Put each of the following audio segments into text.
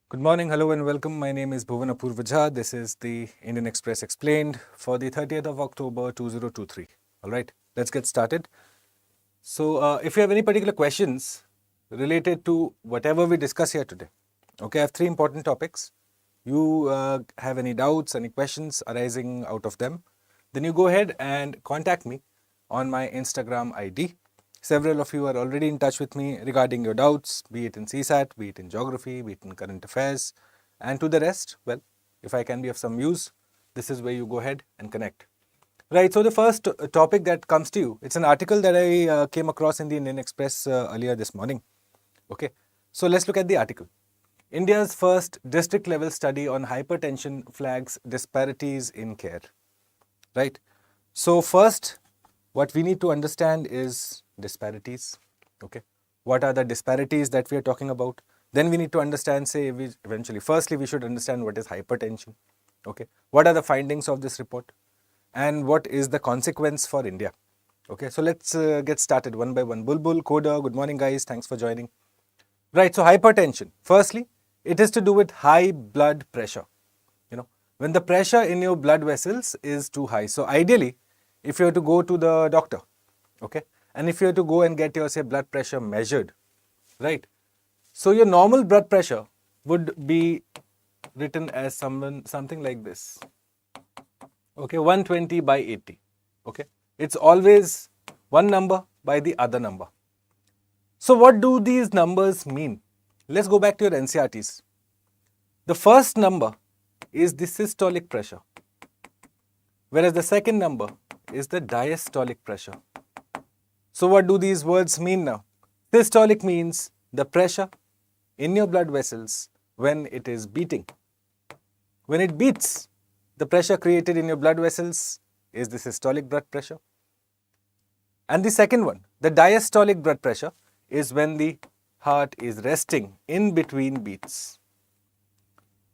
Good morning, hello and welcome. My name is Bhuvan. This is the Indian Express Explained for the 30th of October 2023. All right, let's get started. So, if you have any particular questions related to whatever we discuss here today, okay, I have three important topics. You have any doubts, any questions arising out of them, then you go ahead and contact me on my Instagram ID. Several of you are already in touch with me regarding your doubts, be it in CSAT, be it in geography, be it in current affairs, and to the rest, well, if I can be of some use, this is where you go ahead and connect. Right, so the first topic that comes to you, it's an article that I came across in the Indian Express earlier this morning. Okay, so let's look at the article. India's first district level study on hypertension flags disparities in care. Right, so first, what we need to understand is disparities. Okay, what are the disparities that we are talking about? Then we need to understand, firstly, we should understand what is hypertension. Okay, what are the findings of this report? And what is the consequence for India? Okay, so let's get started one by one. Bulbul, Coda, good morning guys, thanks for joining. Right, so hypertension. Firstly, it is to do with high blood pressure. When the pressure in your blood vessels is too high. So ideally, if you have to go to the doctor, okay, and if you have to go and get your, say, blood pressure measured, right? So your normal blood pressure would be written as something like this. Okay, 120 by 80. Okay, it's always one number by the other number. So what do these numbers mean? Let's go back to your NCRTs. The first number is the systolic pressure, whereas the second number is the diastolic pressure. So what do these words mean now? Systolic means the pressure in your blood vessels when it is beating. When it beats, the pressure created in your blood vessels is the systolic blood pressure. And the second one, the diastolic blood pressure, is when the heart is resting in between beats.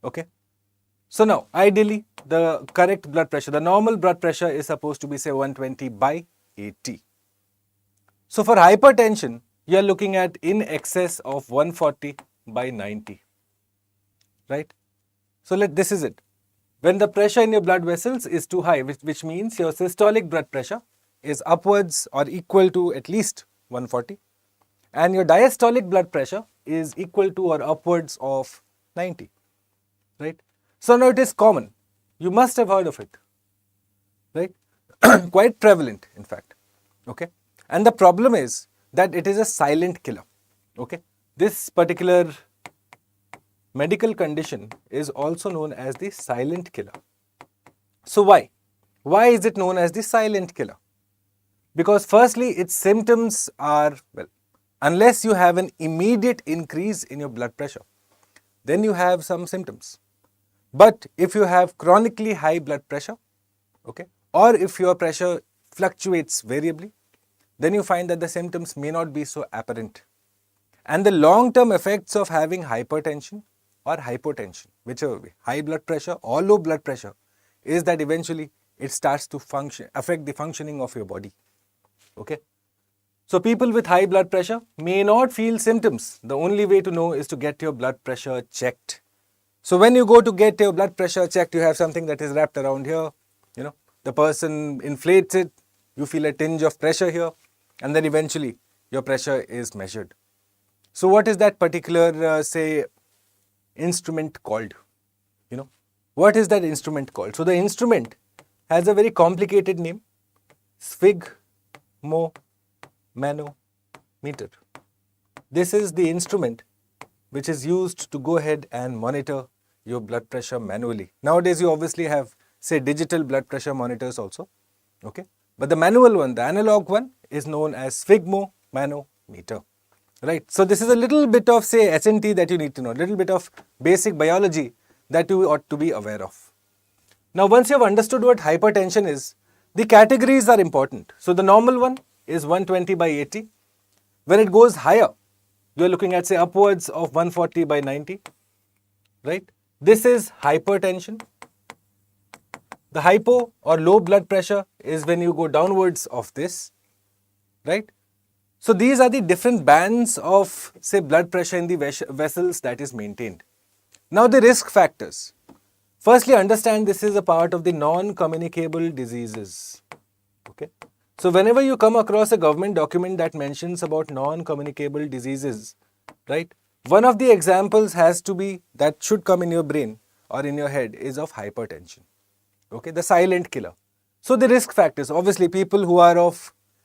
Okay. So now, ideally, the correct blood pressure, the normal blood pressure is supposed to be, say, 120 by 80. So for hypertension, you are looking at in excess of 140 by 90. Right? So this is it. When the pressure in your blood vessels is too high, which means your systolic blood pressure is upwards or equal to at least 140, and your diastolic blood pressure is equal to or upwards of 90. Right? So now it is common. You must have heard of it. Right? Quite prevalent, in fact. Okay? And the problem is that it is a silent killer. Okay? This particular medical condition is also known as the silent killer. So why? Why is it known as the silent killer? Because firstly, its symptoms are, well, unless you have an immediate increase in your blood pressure, then you have some symptoms. But if you have chronically high blood pressure, okay, or if your pressure fluctuates variably, then you find that the symptoms may not be so apparent. And the long-term effects of having hypertension or hypotension, whichever way, high blood pressure or low blood pressure, is that eventually it starts to affect the functioning of your body. Okay. So people with high blood pressure may not feel symptoms. The only way to know is to get your blood pressure checked. So when you go to get your blood pressure checked, you have something that is wrapped around here. The person inflates it, you feel a tinge of pressure here, and then eventually your pressure is measured. So what is that particular, instrument called? What is that instrument called? So the instrument has a very complicated name, sphygmomanometer. This is the instrument which is used to go ahead and monitor your blood pressure manually. Nowadays, you obviously have, say, digital blood pressure monitors also. Okay. But the manual one, the analog one, is known as sphygmomanometer. Right. So this is a little bit of, say, S&T that you need to know, a little bit of basic biology that you ought to be aware of. Now, once you have understood what hypertension is, the categories are important. So the normal one is 120 by 80. When it goes higher, you are looking at, say, upwards of 140 by 90. Right. This is hypertension. The hypo or low blood pressure is when you go downwards of this, right? So these are the different bands of, say, blood pressure in the vessels that is maintained. Now the risk factors. Firstly, understand this is a part of the non-communicable diseases. Okay. So whenever you come across a government document that mentions about non-communicable diseases, right? One of the examples has to be, that should come in your brain or in your head, is of hypertension. Okay, the silent killer. So the risk factors, obviously people who are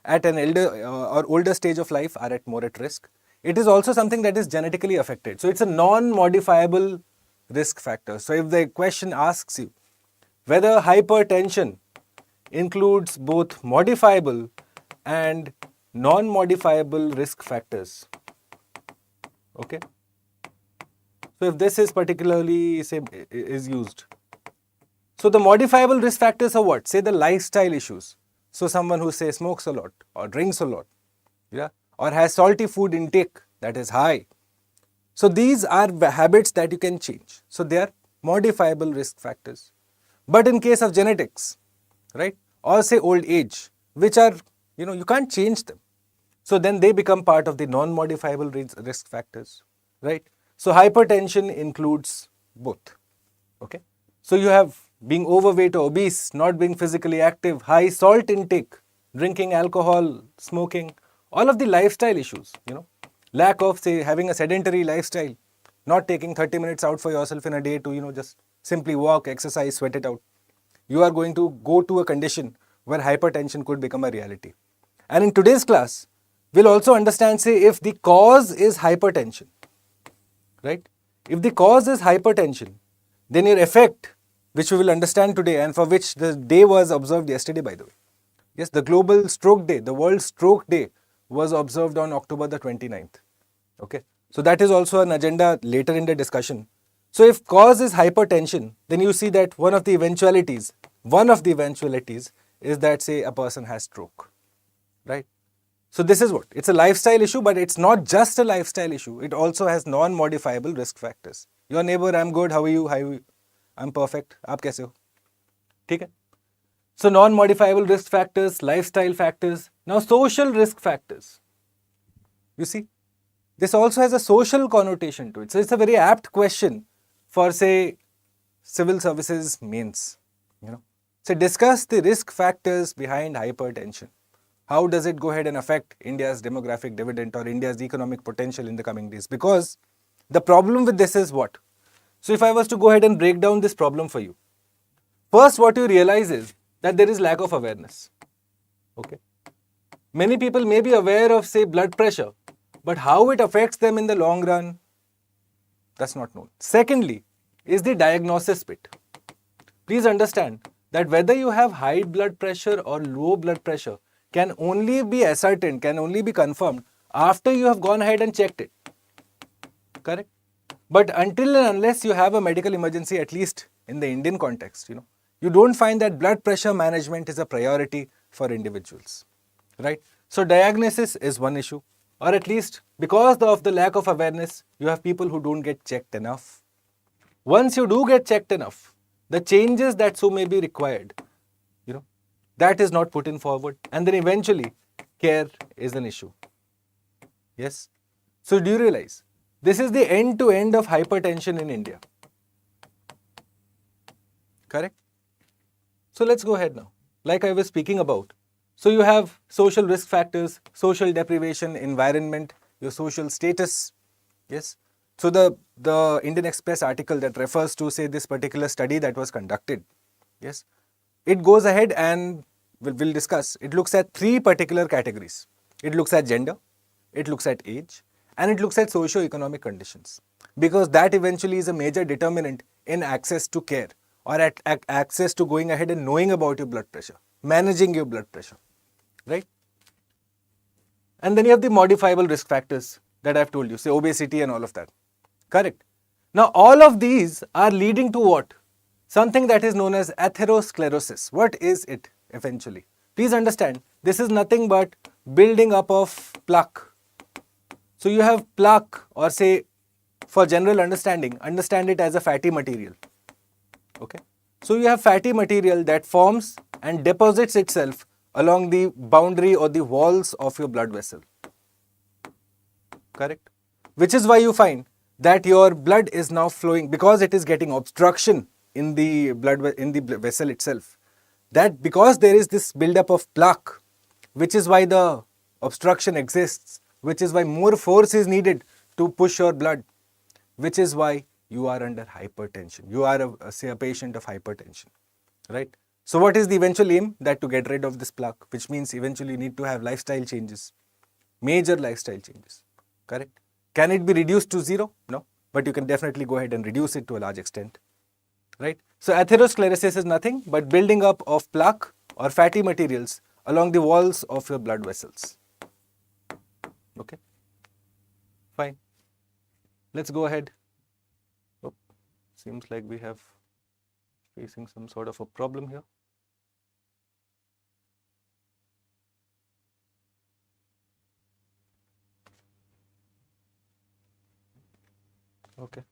at an elder or older stage of life are more at risk. It is also something that is genetically affected. So it's a non-modifiable risk factor. So if the question asks you whether hypertension includes both modifiable and non-modifiable risk factors, okay. So if this is particularly is used. So the modifiable risk factors are what? Say the lifestyle issues. So someone who say smokes a lot or drinks a lot, yeah, or has salty food intake that is high. So these are habits that you can change. So they are modifiable risk factors. But in case of genetics, right, or say old age, which are, you can't change them. So then they become part of the non-modifiable risk factors, right? So hypertension includes both, okay? So you have being overweight or obese, not being physically active, high salt intake, drinking alcohol, smoking, all of the lifestyle issues, lack of, say, having a sedentary lifestyle, not taking 30 minutes out for yourself in a day to, just simply walk, exercise, sweat it out. You are going to go to a condition where hypertension could become a reality. And in today's class, we'll also understand, say, if the cause is hypertension, right? If the cause is hypertension, then your effect, which we will understand today and for which the day was observed yesterday, by the way. Yes, the Global Stroke Day, the World Stroke Day was observed on October the 29th. Okay, so that is also an agenda later in the discussion. So if cause is hypertension, then you see that one of the eventualities is that, say, a person has stroke, right? So this is what? It's a lifestyle issue, but it's not just a lifestyle issue. It also has non-modifiable risk factors. Your neighbor, I'm good, how are you? I'm perfect. आप कैसे हो? ठीक है? So non-modifiable risk factors, lifestyle factors. Now social risk factors. You see, this also has a social connotation to it. So it's a very apt question for, say, civil services mains. So discuss the risk factors behind hypertension. How does it go ahead and affect India's demographic dividend or India's economic potential in the coming days? Because the problem with this is what? So if I was to go ahead and break down this problem for you, first what you realize is that there is lack of awareness. Okay. Many people may be aware of, say, blood pressure, but how it affects them in the long run, that's not known. Secondly, is the diagnosis bit. Please understand that whether you have high blood pressure or low blood pressure can only be ascertained, can only be confirmed after you have gone ahead and checked it. Correct? But until and unless you have a medical emergency, at least in the Indian context, you don't find that blood pressure management is a priority for individuals, right? So diagnosis is one issue, or at least because of the lack of awareness, you have people who don't get checked enough. Once you do get checked enough, the changes that so may be required, that is not put in forward, and then eventually care is an issue. Yes? So do you realize? This is the end-to-end of hypertension in India. Correct? So let's go ahead now. Like I was speaking about. So you have social risk factors, social deprivation, environment, your social status. Yes? So the Indian Express article that refers to, say, this particular study that was conducted. Yes? It goes ahead and we'll discuss. It looks at 3 particular categories. It looks at gender, it looks at age, and it looks at socio-economic conditions, because that eventually is a major determinant in access to care or at access to going ahead and knowing about your blood pressure, managing your blood pressure, right? And then you have the modifiable risk factors that I've told you, say obesity and all of that. Correct? Now all of these are leading to what? Something that is known as atherosclerosis. What is it eventually? Please understand, this is nothing but building up of plaque. So you have plaque, or say, for general understand it as a fatty material. Okay. So you have fatty material that forms and deposits itself along the boundary or the walls of your blood vessel. Correct? Which is why you find that your blood is now flowing because it is getting obstruction in the vessel itself. That because there is this buildup of plaque, which is why the obstruction exists, which is why more force is needed to push your blood, which is why you are under hypertension. You are say a patient of hypertension, right? So what is the eventual aim? That to get rid of this plaque, which means eventually you need to have lifestyle changes, major lifestyle changes, correct? Can it be reduced to zero? No, but you can definitely go ahead and reduce it to a large extent, right? So atherosclerosis is nothing but building up of plaque or fatty materials along the walls of your blood vessels. Okay, fine. Let's go ahead. Oh, seems like we have facing some sort of a problem here. Okay,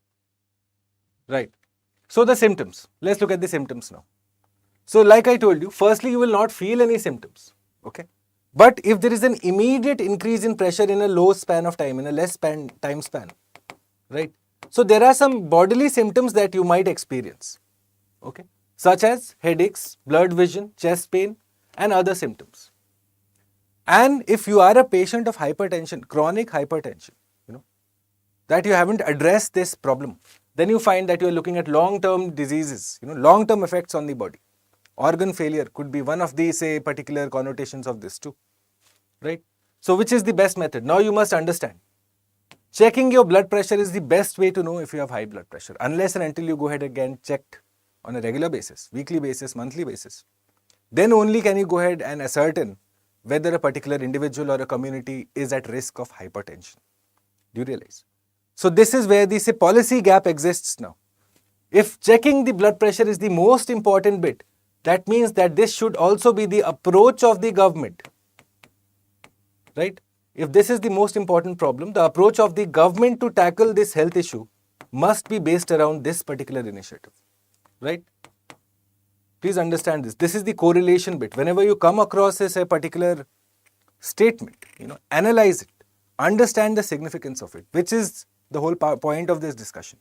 right. So the symptoms, let's look at the symptoms now. So like I told you, firstly you will not feel any symptoms, okay? But if there is an immediate increase in pressure in a low span of time, in a less time span, right? So there are some bodily symptoms that you might experience, okay? Such as headaches, blurred vision, chest pain and other symptoms. And if you are a patient of hypertension, chronic hypertension, that you haven't addressed this problem, then you find that you are looking at long-term diseases, long-term effects on the body. Organ failure could be one of the, say, particular connotations of this too, right? So which is the best method? Now you must understand. Checking your blood pressure is the best way to know if you have high blood pressure, unless and until you go ahead again checked on a regular basis, weekly basis, monthly basis. Then only can you go ahead and ascertain whether a particular individual or a community is at risk of hypertension. Do you realize? So this is where the policy gap exists now. If checking the blood pressure is the most important bit, that means that this should also be the approach of the government, right? If this is the most important problem, the approach of the government to tackle this health issue must be based around this particular initiative, right? Please understand this. This is the correlation bit. Whenever you come across a particular statement, analyze it, understand the significance of it, which is the whole point of this discussion.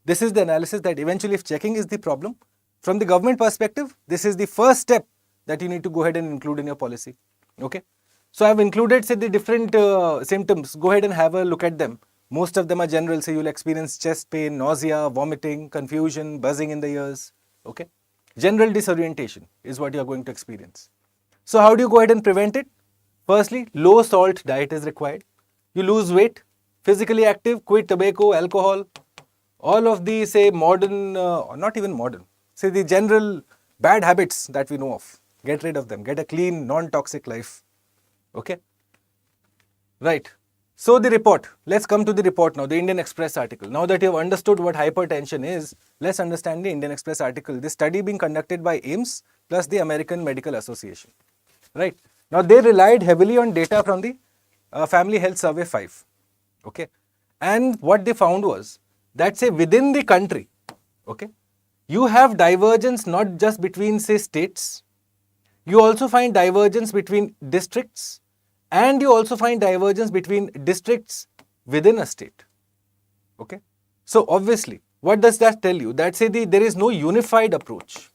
This is the analysis that eventually, if checking is the problem, from the government perspective, this is the first step that you need to go ahead and include in your policy. Okay. So I have included, say, the different symptoms. Go ahead and have a look at them. Most of them are general. Say you'll experience chest pain, nausea, vomiting, confusion, buzzing in the ears. Okay. General disorientation is what you are going to experience. So how do you go ahead and prevent it? Firstly, low salt diet is required. You lose weight, physically active, quit tobacco, alcohol, all of the, say, modern, or not even modern, say the general bad habits that we know of. Get rid of them. Get a clean, non-toxic life. Okay. Right. So the report. Let's come to the report now, the Indian Express article. Now that you have understood what hypertension is, let's understand the Indian Express article. This study being conducted by AIIMS plus the American Medical Association. Right. Now they relied heavily on data from the Family Health Survey 5. Okay. And what they found was that, say, within the country, okay, you have divergence not just between, say, states, you also find divergence between districts, and you also find divergence between districts within a state. Okay. So obviously, what does that tell you? That, say, there is no unified approach.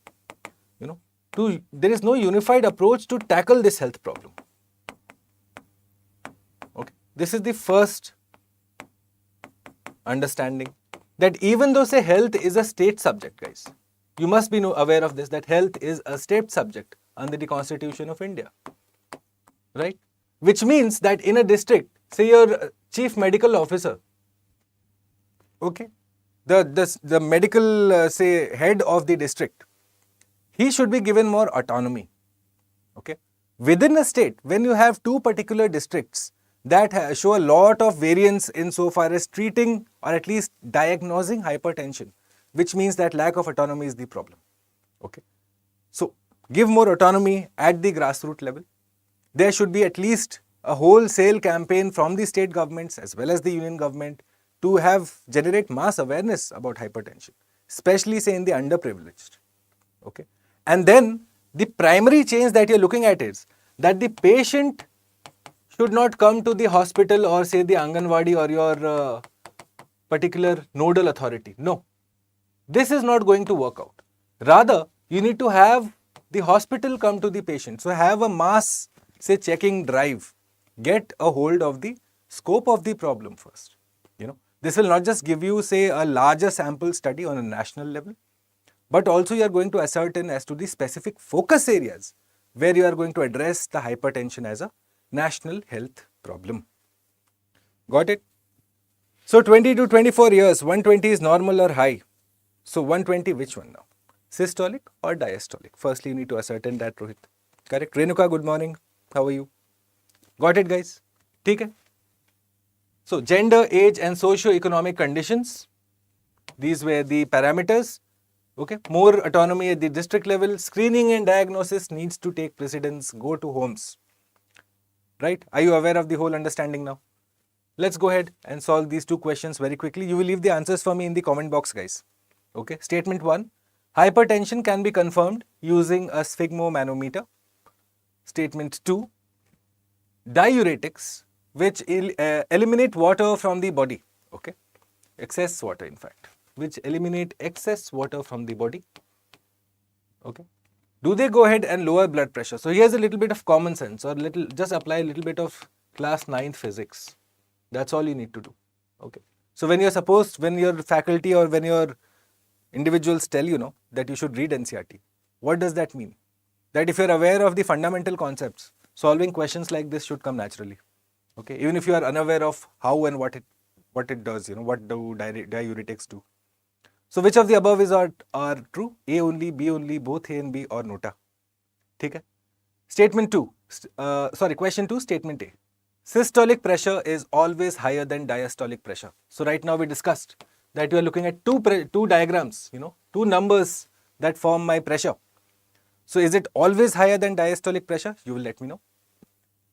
There is no unified approach to tackle this health problem. Okay. This is the first understanding, that even though, say, health is a state subject, guys, you must be aware of this, that health is a state subject under the Constitution of India, right? Which means that in a district, say your chief medical officer, okay, the medical, say, head of the district, he should be given more autonomy, okay? Within a state, when you have two particular districts that show a lot of variance insofar as treating or at least diagnosing hypertension, which means that lack of autonomy is the problem, okay? So give more autonomy at the grassroots level. There should be at least a wholesale campaign from the state governments as well as the union government to generate mass awareness about hypertension, especially, say, in the underprivileged. Okay. And then the primary change that you're looking at is that the patient should not come to the hospital or, say, the Anganwadi or your particular nodal authority. No, this is not going to work out. Rather, you need to have the hospital come to the patient. So have a mass, say, checking drive. Get a hold of the scope of the problem first. This will not just give you, say, a larger sample study on a national level, but also you are going to ascertain as to the specific focus areas where you are going to address the hypertension as a national health problem. Got it? So 20 to 24 years, 120 is normal or high. So 120, which one now? Systolic or diastolic? Firstly, you need to ascertain that, Rohit. Correct? Renuka, good morning. How are you? Got it, guys? Okay. So gender, age and socio-economic conditions. These were the parameters. Okay. More autonomy at the district level. Screening and diagnosis needs to take precedence. Go to homes. Right? Are you aware of the whole understanding now? Let's go ahead and solve these two questions very quickly. You will leave the answers for me in the comment box, guys. Okay. Statement 1. Hypertension can be confirmed using a sphygmomanometer. Statement 2. Diuretics, which eliminate water from the body. Okay. Excess water, in fact, which eliminate excess water from the body. Okay. Do they go ahead and lower blood pressure? So here's a little bit of common sense, or just apply a little bit of class 9th physics. That's all you need to do. Okay. So when your faculty or when your individuals tell you that you should read NCERT, what does that mean? That if you're aware of the fundamental concepts, solving questions like this should come naturally. Okay. Even if you are unaware of how and what it does, what do diuretics do. So which of the above are true? A only, B only, both A and B, or nota. Okay. Statement 2. Question 2, statement A. Systolic pressure is always higher than diastolic pressure. So right now we discussed that you are looking at two diagrams, two numbers that form my pressure. So is it always higher than diastolic pressure? You will let me know.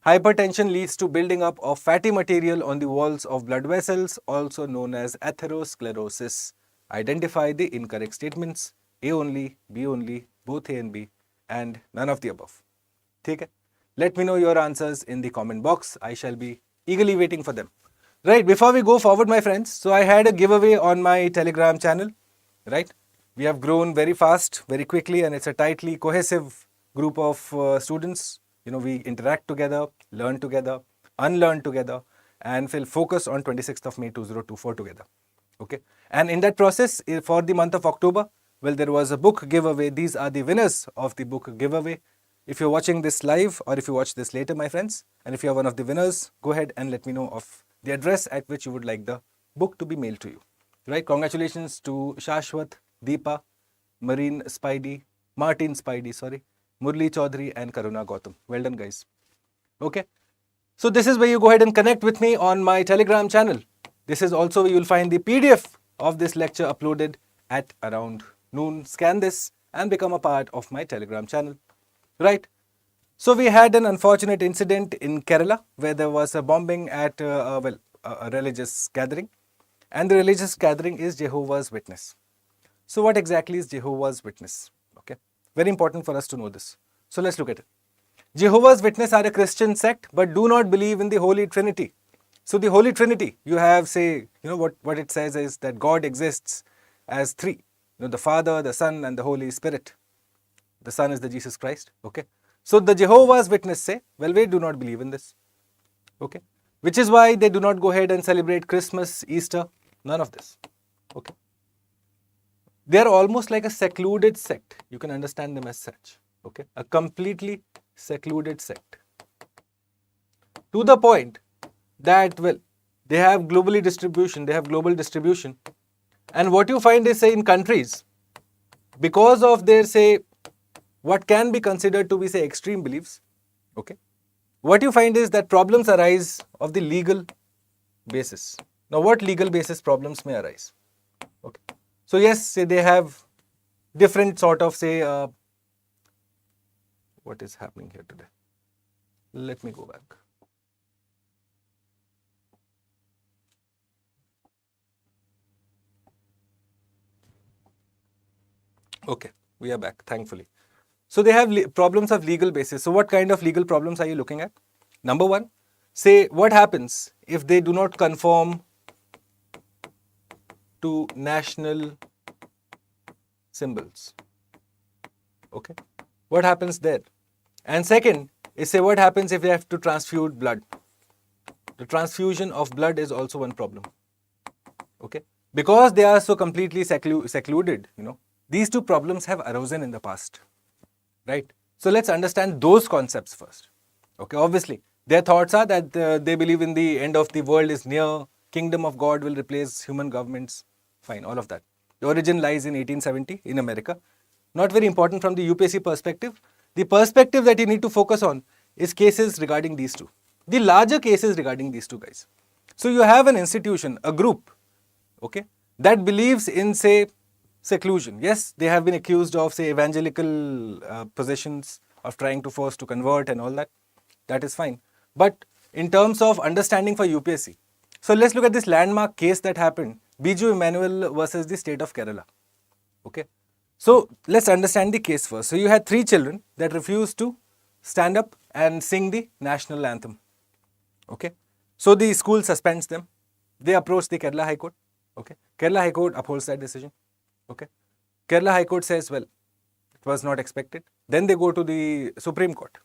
Hypertension leads to building up of fatty material on the walls of blood vessels, also known as atherosclerosis. Identify the incorrect statements. A only, B only, both A and B, and none of the above. Okay? Let me know your answers in the comment box. I shall be eagerly waiting for them. Right, before we go forward, my friends, so I had a giveaway on my Telegram channel. Right? We have grown very fast, very quickly, and it's a tightly cohesive group of students. We interact together, learn together, unlearn together, and will focus on 26th of May 2024 together. Okay. And in that process, for the month of October, there was a book giveaway. These are the winners of the book giveaway. If you're watching this live or if you watch this later, my friends, and if you're one of the winners, go ahead and let me know of the address at which you would like the book to be mailed to you. Right? Congratulations to Shashwat, Deepa, Martin Spidey, Murli Chaudhary and Karuna Gautam. Well done, guys. Okay. So this is where you go ahead and connect with me on my Telegram channel. This is also where you will find the PDF of this lecture uploaded at around noon. Scan this and become a part of my Telegram channel. Right. So we had an unfortunate incident in Kerala where there was a bombing at a religious gathering. And the religious gathering is Jehovah's Witness. So what exactly is Jehovah's Witness? Okay. Very important for us to know this. So let's look at it. Jehovah's Witness are a Christian sect but do not believe in the Holy Trinity. So the Holy Trinity, you have, say, what it says is that God exists as three. The Father, the Son and the Holy Spirit. The Son is the Jesus Christ. Okay. So the Jehovah's Witness say, we do not believe in this. Okay. Which is why they do not go ahead and celebrate Christmas, Easter, none of this. Okay. They are almost like a secluded sect. You can understand them as such. Okay. A completely secluded sect. To the point that, they have global distribution. And what you find is, say, in countries, because of their, say, what can be considered to be, say, extreme beliefs, okay, what you find is that problems arise of the legal basis. Now, what legal basis problems may arise? Okay. So, yes, say they have different sort of, say, what is happening here today? Let me go back. Okay, we are back, thankfully. So they have problems of legal basis. So what kind of legal problems are you looking at? Number one, say what happens if they do not conform to national symbols. Okay, what happens there? And second is, say, what happens if they have to transfuse blood? The transfusion of blood is also one problem. Okay, because they are so completely secluded, these two problems have arisen in the past, right? So let's understand those concepts first. Okay, obviously their thoughts are that they believe in the end of the world is near, kingdom of God will replace human governments. Fine, all of that. The origin lies in 1870 in America. Not very important from the UPSC perspective. The perspective that you need to focus on is cases regarding these two. The larger cases regarding these two guys. So you have an institution, a group, okay, that believes in, say, seclusion. Yes, they have been accused of, say, evangelical positions, of trying to force to convert and all that. That is fine. But in terms of understanding for UPSC, so let's look at this landmark case that happened, Biju Emmanuel versus the state of Kerala. Okay. So let's understand the case first. So you had 3 children that refused to stand up and sing the national anthem. Okay. So the school suspends them. They approach the Kerala High Court. Okay. Kerala High Court upholds that decision. Okay. Kerala High Court says, well, it was not expected. Then they go to the Supreme Court.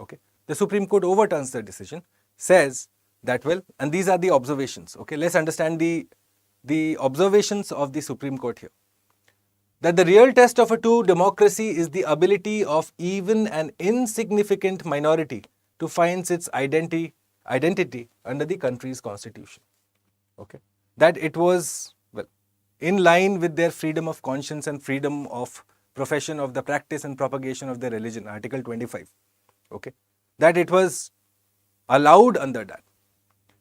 Okay. The Supreme Court overturns the decision, says that, well, and these are the observations. Okay. Let's understand the observations of the Supreme Court here. That the real test of a true democracy is the ability of even an insignificant minority to find its identity under the country's constitution. Okay. That it was, well, in line with their freedom of conscience and freedom of profession of the practice and propagation of their religion, Article 25. Okay. That it was allowed under that.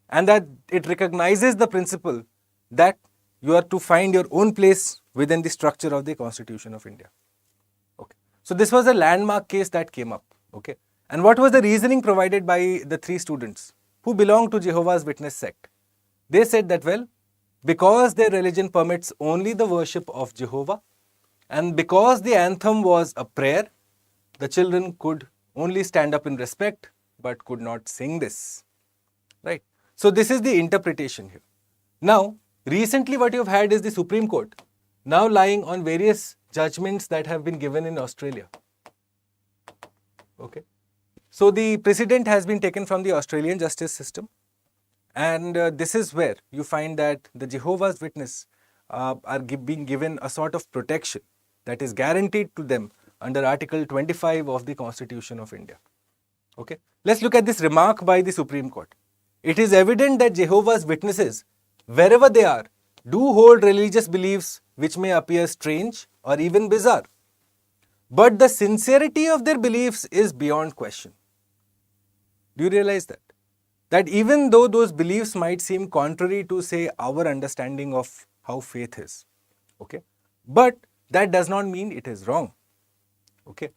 And that it recognizes the principle that you are to find your own place within the structure of the Constitution of India. Okay. So this was a landmark case that came up. Okay. And what was the reasoning provided by the 3 students who belonged to Jehovah's Witness sect? They said that, well, because their religion permits only the worship of Jehovah, and because the anthem was a prayer, the children could only stand up in respect but could not sing this. Right. So this is the interpretation here. Now, recently what you have had is the Supreme Court now lying on various judgments that have been given in Australia. Okay. So the precedent has been taken from the Australian justice system, and this is where you find that the Jehovah's Witness are being given a sort of protection that is guaranteed to them under Article 25 of the Constitution of India. Okay. Let's look at this remark by the Supreme Court. It is evident that Jehovah's Witnesses, wherever they are, do hold religious beliefs which may appear strange or even bizarre. But the sincerity of their beliefs is beyond question. Do you realize that? That even though those beliefs might seem contrary to, say, our understanding of how faith is, okay, but that does not mean it is wrong. Okay.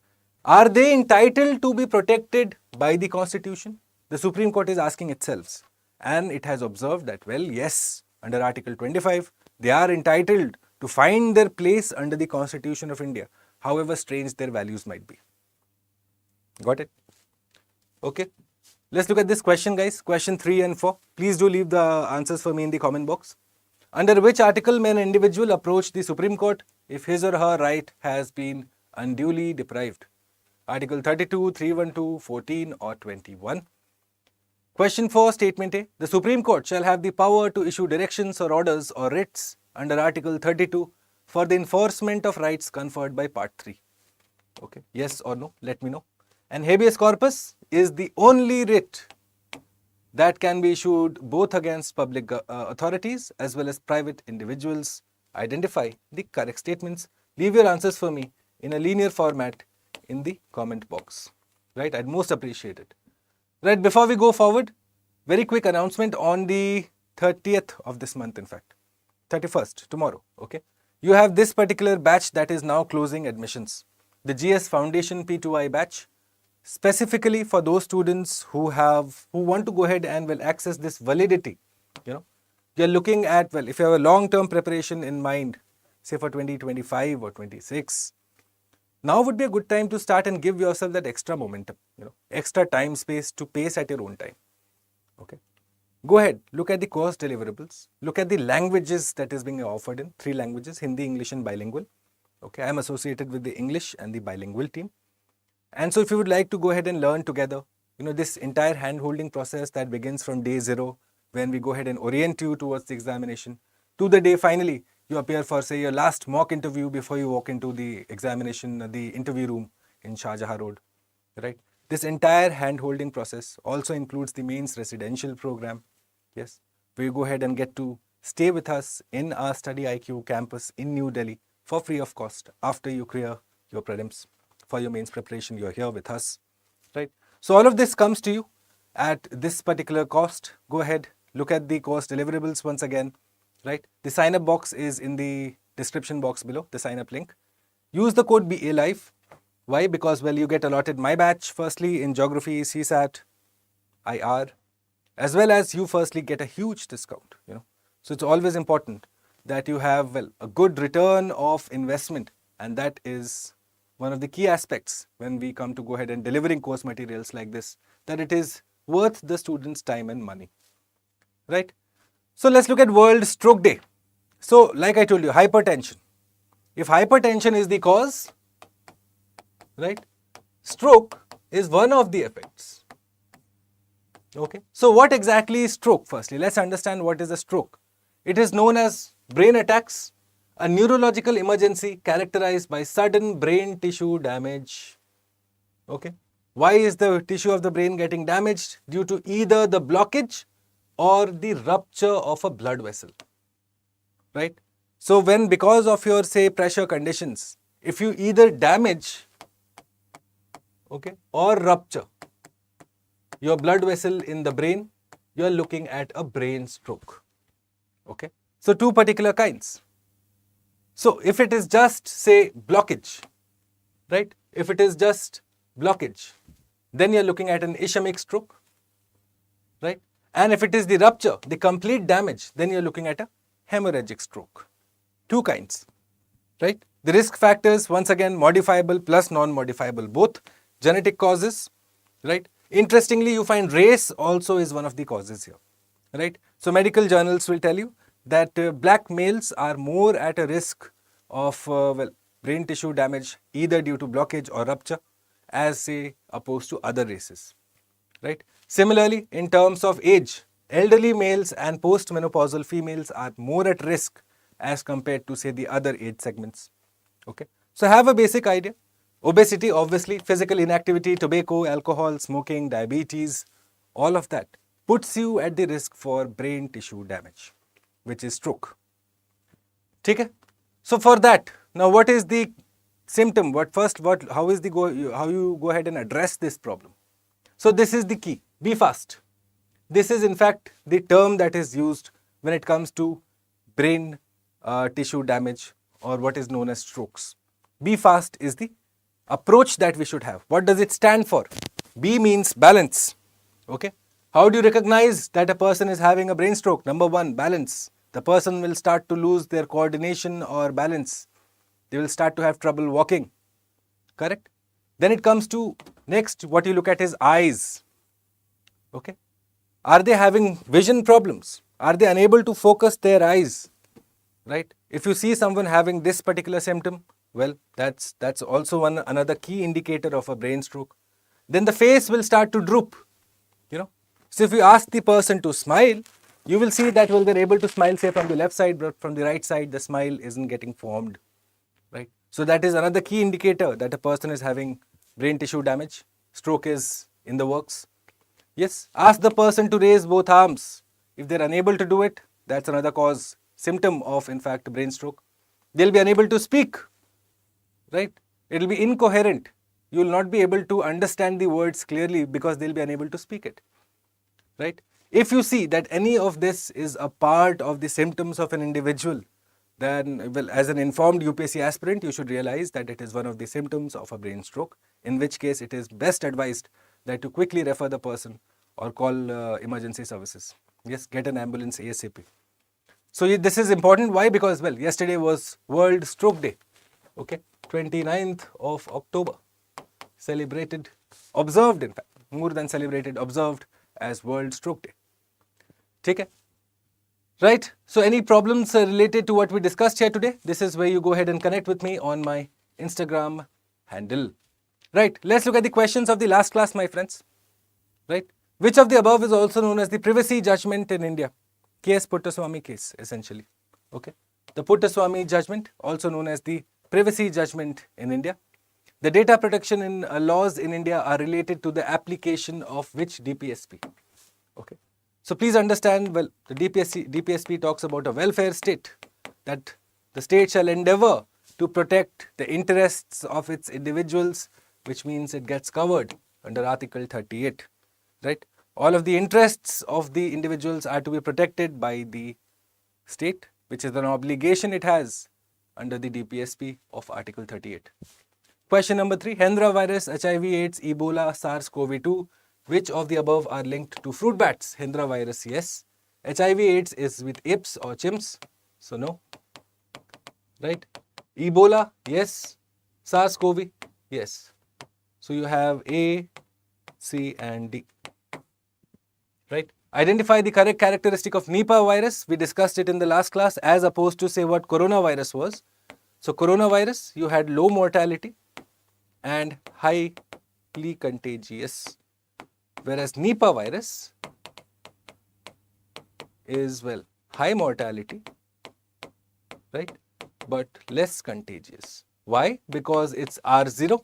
Are they entitled to be protected by the Constitution? The Supreme Court is asking itself, and it has observed that, well, yes, under Article 25, they are entitled to find their place under the Constitution of India, however strange their values might be. Got it? Okay. Let's look at this question, guys. Question 3 and 4. Please do leave the answers for me in the comment box. Under which article may an individual approach the Supreme Court if his or her right has been unduly deprived? Article 32, 312, 14 or 21. Question 4, Statement A. The Supreme Court shall have the power to issue directions or orders or writs under Article 32 for the enforcement of rights conferred by Part 3. Okay. Yes or no? Let me know. And habeas corpus is the only writ that can be issued both against public authorities as well as private individuals. Identify the correct statements. Leave your answers for me in a linear format in the comment box. Right? I'd most appreciate it. Right, before we go forward, very quick announcement on the 30th of this month, in fact. 31st, tomorrow, okay? You have this particular batch that is now closing admissions. The GS Foundation P2I batch, specifically for those students who want to go ahead and will access this validity. You're looking at, well, if you have a long-term preparation in mind, say for 2025 or 26, now would be a good time to start and give yourself that extra momentum, extra time space to pace at your own time. Okay. go ahead, look at the course deliverables, look at the languages that is being offered in 3 languages, Hindi, English and bilingual. Okay, I am associated with the English and the bilingual team. And so if you would like to go ahead and learn together, this entire hand-holding process that begins from day 0, when we go ahead and orient you towards the examination, to the day finally you appear for, say, your last mock interview before you walk into the examination, the interview room in Shah Jahan Road, right? This entire hand-holding process also includes the mains residential program, yes, where you go ahead and get to stay with us in our StudyIQ campus in New Delhi for free of cost after you clear your prelims. For your mains preparation, you're here with us, right? So all of this comes to you at this particular cost. Go ahead, look at the course deliverables once again, right? The sign up box is in the description box below, the sign up link. Use the code BALIVE. Why? Because, well, you get allotted my batch firstly in geography, CSAT, IR, as well as you firstly get a huge discount, So it's always important that you have, well, a good return of investment, and that is one of the key aspects when we come to go ahead and delivering course materials like this, that it is worth the student's time and money, right? So let's look at World Stroke Day. So like I told you, hypertension. If hypertension is the cause, right, stroke is one of the effects. Okay, so what exactly is stroke? Firstly, let's understand what is a stroke. It is known as brain attacks, a neurological emergency characterized by sudden brain tissue damage. Okay, why is the tissue of the brain getting damaged? Due to either the blockage or the rupture of a blood vessel, right? So when, because of your, say, pressure conditions, if you either damage, okay, or rupture your blood vessel in the brain, you are looking at a brain stroke. Okay, so 2 particular kinds. So if it is just, say, blockage, right? If it is just blockage, then you are looking at an ischemic stroke, right? And if it is the rupture, the complete damage, then you are looking at a hemorrhagic stroke. 2 kinds, right? The risk factors, once again, modifiable plus non-modifiable, both genetic causes, right? Interestingly, you find race also is one of the causes here, right? So medical journals will tell you that black males are more at a risk of brain tissue damage either due to blockage or rupture as, say, opposed to other races, right? Similarly, in terms of age, elderly males and postmenopausal females are more at risk as compared to, say, the other age segments. Okay, so have a basic idea. Obesity, obviously, physical inactivity, tobacco, alcohol, smoking, diabetes, all of that puts you at the risk for brain tissue damage, which is stroke. Okay? So for that, now what is the symptom? How you go ahead and address this problem? So this is the key. Be fast. This is in fact the term that is used when it comes to brain tissue damage or what is known as strokes. Be fast is the approach that we should have. What does it stand for? B means balance. Okay. How do you recognize that a person is having a brain stroke? Number 1, balance. The person will start to lose their coordination or balance. They will start to have trouble walking. Correct? Then it comes to next, what you look at is eyes. Okay. Are they having vision problems? Are they unable to focus their eyes? Right? If you see someone having this particular symptom, well, that's also another key indicator of a brain stroke. Then the face will start to droop. So if you ask the person to smile, you will see that they're able to smile, say, from the left side, but from the right side, the smile isn't getting formed. Right? So that is another key indicator that a person is having brain tissue damage. Stroke is in the works. Yes, ask the person to raise both arms. If they're unable to do it, that's another symptom of, in fact, brain stroke. They'll be unable to speak, right? It'll be incoherent. You will not be able to understand the words clearly because they'll be unable to speak it, right? If you see that any of this is a part of the symptoms of an individual, then, well, as an informed UPSC aspirant, you should realize that it is one of the symptoms of a brain stroke, in which case it is best advised that you quickly refer the person or call emergency services. Yes, get an ambulance ASAP. So this is important. Why? Because, well, yesterday was World Stroke Day. Okay, 29th of October. Celebrated, observed in fact, more than celebrated, observed as World Stroke Day. ठीक है? Right? So any problems related to what we discussed here today, this is where you go ahead and connect with me on my Instagram handle. Right, let's look at the questions of the last class, my friends. Right, which of the above is also known as the privacy judgment in India? Case Puttaswamy case, essentially. Okay, the Puttaswamy judgment, also known as the privacy judgment in India. The data protection in laws in India are related to the application of which DPSP? Okay. So please understand, well, the DPSP talks about a welfare state, that the state shall endeavor to protect the interests of its individuals, which means it gets covered under Article 38, right? All of the interests of the individuals are to be protected by the state, which is an obligation it has under the DPSP of Article 38. Question number 3, Hendra virus, HIV, AIDS, Ebola, SARS-CoV-2, which of the above are linked to fruit bats? Hendra virus, yes. HIV, AIDS is with apes or chimps, so no. Right? Ebola, yes. SARS-CoV, yes. So you have A, C and D. Right? Identify the correct characteristic of Nipah virus. We discussed it in the last class, as opposed to say what coronavirus was. So coronavirus, you had low mortality and highly contagious. Whereas Nipah virus is, well, high mortality, right, but less contagious. Why? Because it's R0,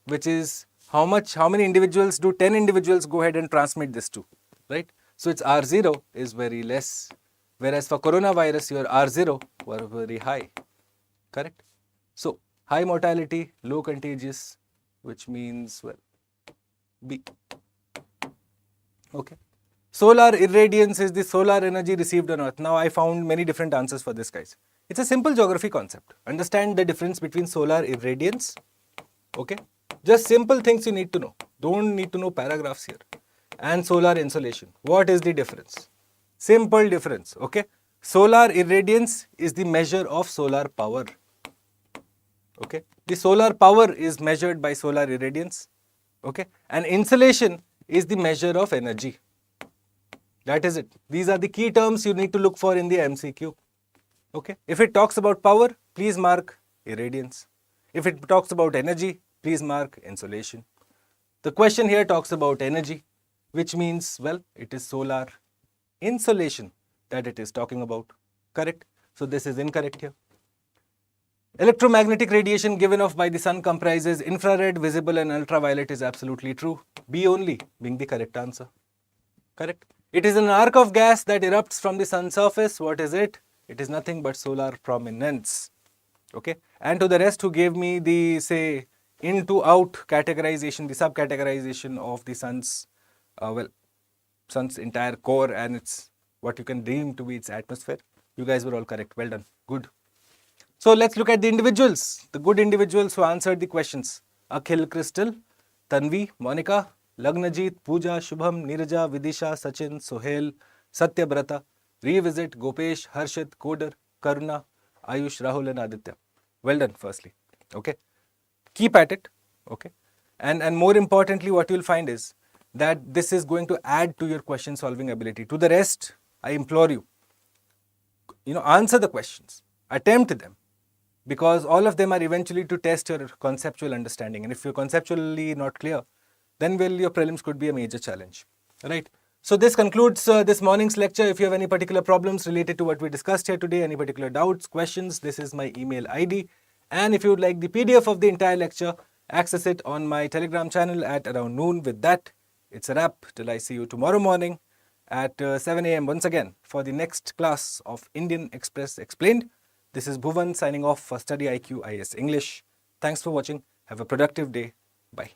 which is how many individuals do 10 individuals go ahead and transmit this to, right? So its R0 is very less. Whereas for coronavirus, your R0 were very high, correct? So high mortality, low contagious, which means, well, B. Okay. Solar irradiance is the solar energy received on Earth. Now I found many different answers for this, guys. It's a simple geography concept. Understand the difference between solar irradiance. Okay. Just simple things you need to know. Don't need to know paragraphs here. And solar insolation. What is the difference? Simple difference. Okay. Solar irradiance is the measure of solar power. Okay. The solar power is measured by solar irradiance. Okay. And insolation is the measure of energy. That is it. These are the key terms you need to look for in the MCQ. Okay. If it talks about power, please mark irradiance. If it talks about energy, please mark insolation. The question here talks about energy, which means, well, it is solar insolation that it is talking about. Correct? So this is incorrect here. Electromagnetic radiation given off by the sun comprises infrared, visible and ultraviolet is absolutely true. B only being the correct answer. Correct? It is an arc of gas that erupts from the sun's surface. What is it? It is nothing but solar prominence. Okay? And to the rest who gave me the, say, in to out categorization, the subcategorization of the sun's, sun's entire core and its, what you can deem to be its atmosphere. You guys were all correct. Well done. Good. So let's look at the individuals, the good individuals who answered the questions. Akhil, Crystal, Tanvi, Monica, Lagnajit, Pooja, Shubham, Niraja, Vidisha, Sachin, Sohail, Satyabrata, Revisit, Gopesh, Harshit, Koder, Karuna, Ayush, Rahul and Aditya. Well done firstly. Okay. Keep at it. Okay. And more importantly, what you'll find is that this is going to add to your question solving ability. To the rest, I implore you, answer the questions, attempt them. Because all of them are eventually to test your conceptual understanding. And if you're conceptually not clear, then well, your prelims could be a major challenge. Right? So this concludes this morning's lecture. If you have any particular problems related to what we discussed here today, any particular doubts, questions, this is my email ID. And if you would like the PDF of the entire lecture, access it on my Telegram channel at around noon. With that, it's a wrap till I see you tomorrow morning at 7 a.m. once again for the next class of Indian Express Explained. This is Bhuvan signing off for StudyIQ IAS English. Thanks for watching. Have a productive day. Bye.